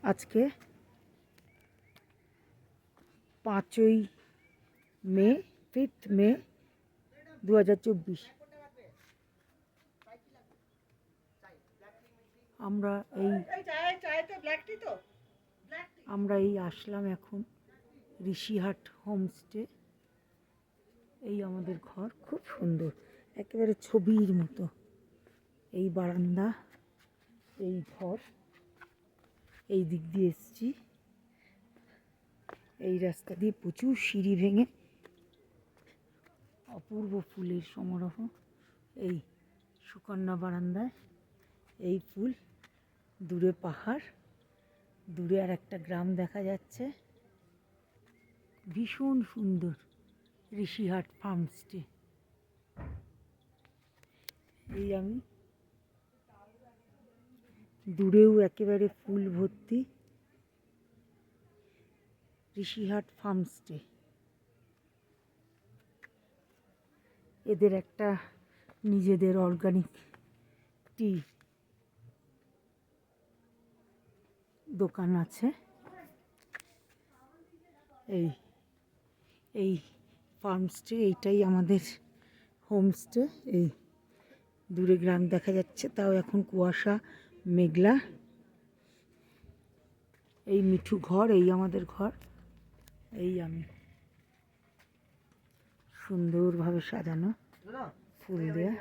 আজকে 5ই মে 5th মে 2024। আমরা এই আসলাম এখন ঋষিহাট হোমস্টে। এই আমাদের ঘর, খুব সুন্দর, একেবারে ছবির মতো। এই বারান্দা, এই ঘর, এই দিক দিয়ে এসছি, এই রাস্তা দিয়ে প্রচুর সিঁড়ি ভেঙে, অপূর্ব ফুলের সমারোহ। এই সুকন্যা বারান্দায় এই ফুল, দূরে পাহাড়, দূরে আর একটা গ্রাম দেখা যাচ্ছে। ভীষণ সুন্দর ঋষিহাট ফার্মস্টে। এই আমি দূরেও একেবারে ফুল ভর্তি ঋষিহাট ফার্মস্টে। এদের একটা নিজেদের অর্গানিক টি দোকান আছে। এই এই ফার্মস্টে, এইটাই আমাদের হোমস্টে। এই দূরে গ্রাম দেখা যাচ্ছে, তাও এখন কুয়াশা মেঘলা। এই মিঠু ঘর, এই আমাদের ঘর। এই আমি সুন্দরভাবে সাজানো, ফুল দেয়া।